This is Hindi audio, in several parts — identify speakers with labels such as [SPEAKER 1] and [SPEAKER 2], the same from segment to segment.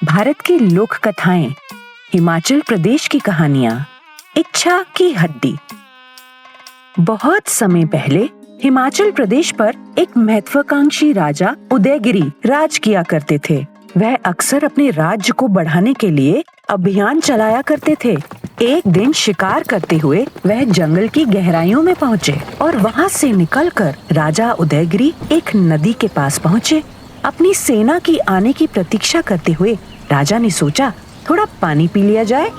[SPEAKER 1] भारत की लोक कथाएं, हिमाचल प्रदेश की कहानियां, इच्छा की हड्डी। बहुत समय पहले हिमाचल प्रदेश पर एक महत्वाकांक्षी राजा उदयगिरी राज किया करते थे। वह अक्सर अपने राज्य को बढ़ाने के लिए अभियान चलाया करते थे। एक दिन शिकार करते हुए वह जंगल की गहराइयों में पहुँचे और वहाँ से निकलकर राजा उदयगिरी एक नदी के पास पहुँचे। अपनी सेना की आने की प्रतीक्षा करते हुए राजा ने सोचा, थोड़ा पानी पी लिया जाए।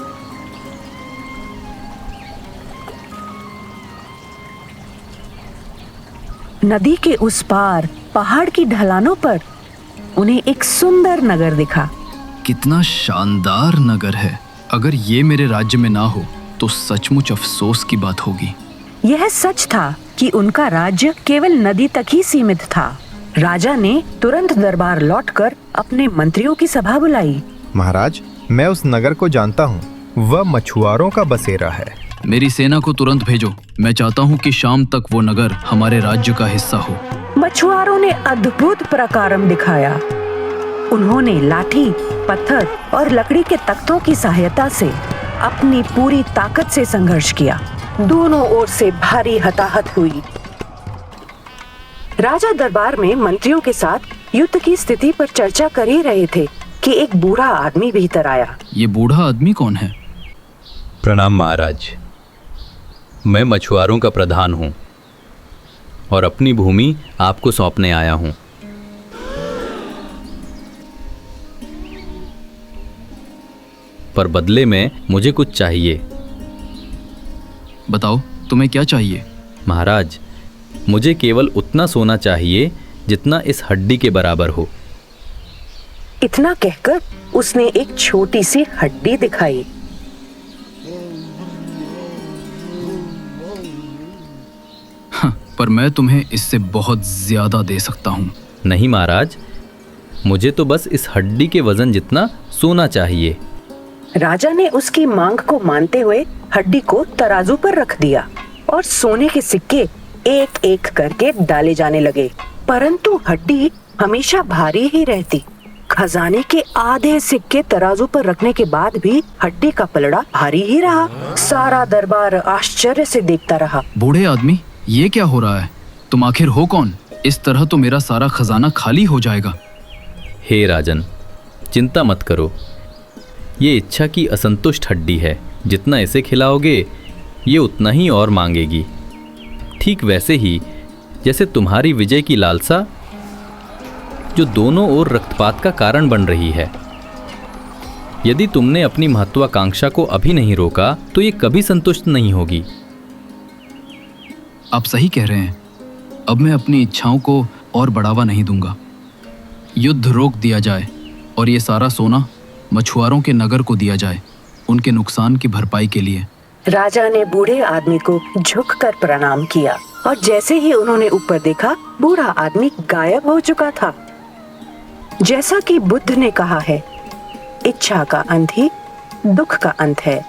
[SPEAKER 1] नदी के उस पार पहाड़ की ढलानों पर उन्हें एक सुंदर नगर दिखा।
[SPEAKER 2] कितना शानदार नगर है। अगर ये मेरे राज्य में ना हो तो सचमुच अफसोस की बात होगी।
[SPEAKER 1] यह सच था कि उनका राज्य केवल नदी तक ही सीमित था। राजा ने तुरंत दरबार लौटकर अपने मंत्रियों की सभा बुलाई।
[SPEAKER 3] महाराज, मैं उस नगर को जानता हूँ। वह मछुआरों का बसेरा है।
[SPEAKER 2] मेरी सेना को तुरंत भेजो। मैं चाहता हूँ कि शाम तक वो नगर हमारे राज्य का हिस्सा हो।
[SPEAKER 1] मछुआरों ने अद्भुत पराक्रम दिखाया। उन्होंने लाठी, पत्थर और लकड़ी के तख्तों की सहायता से अपनी पूरी ताकत से संघर्ष किया। दोनों ओर से भारी हताहत हुई। राजा दरबार में मंत्रियों के साथ युद्ध की स्थिति पर चर्चा कर ही रहे थे कि एक बूढ़ा आदमी भीतर आया।
[SPEAKER 2] ये बूढ़ा आदमी कौन है?
[SPEAKER 4] प्रणाम महाराज, मैं मछुआरों का प्रधान हूँ और अपनी भूमि आपको सौंपने आया हूँ। पर बदले में मुझे कुछ चाहिए।
[SPEAKER 2] बताओ, तुम्हें क्या चाहिए?
[SPEAKER 4] महाराज, मुझे केवल उतना सोना चाहिए जितना इस हड्डी के बराबर हो।
[SPEAKER 1] इतना कहकर उसने एक छोटी सी हड्डी दिखाई।
[SPEAKER 2] पर मैं तुम्हें इससे बहुत ज्यादा दे सकता हूँ।
[SPEAKER 4] नहीं महाराज, मुझे तो बस इस हड्डी के वजन जितना सोना चाहिए।
[SPEAKER 1] राजा ने उसकी मांग को मानते हुए हड्डी को तराजू पर रख दिया और सोने के सिक्के एक एक करके डाले जाने लगे। परंतु हड्डी हमेशा भारी ही रहती। खजाने के आधे सिक्के तराजू पर रखने के बाद भी हड्डी का पलड़ा भारी ही रहा। सारा दरबार आश्चर्य से देखता रहा।
[SPEAKER 2] बूढ़े आदमी, ये क्या हो रहा है? तुम आखिर हो कौन? इस तरह तो मेरा सारा खजाना खाली हो जाएगा।
[SPEAKER 4] हे राजन, चिंता मत करो। ये इच्छा की असंतुष्ट हड्डी है। जितना इसे खिलाओगे ये उतना ही और मांगेगी। ठीक वैसे ही जैसे तुम्हारी विजय की लालसा, जो दोनों ओर रक्तपात का कारण बन रही है। यदि तुमने अपनी महत्वाकांक्षा को अभी नहीं रोका तो ये कभी संतुष्ट नहीं होगी।
[SPEAKER 2] आप सही कह रहे हैं। अब मैं अपनी इच्छाओं को और बढ़ावा नहीं दूंगा। युद्ध रोक दिया जाए और ये सारा सोना मछुआरों के नगर को दिया जाए, उनके नुकसान की भरपाई के लिए।
[SPEAKER 1] राजा ने बूढ़े आदमी को झुककर प्रणाम किया और जैसे ही उन्होंने ऊपर देखा, बूढ़ा आदमी गायब हो चुका था। जैसा कि बुद्ध ने कहा है, इच्छा का अंत ही दुख का अंत है।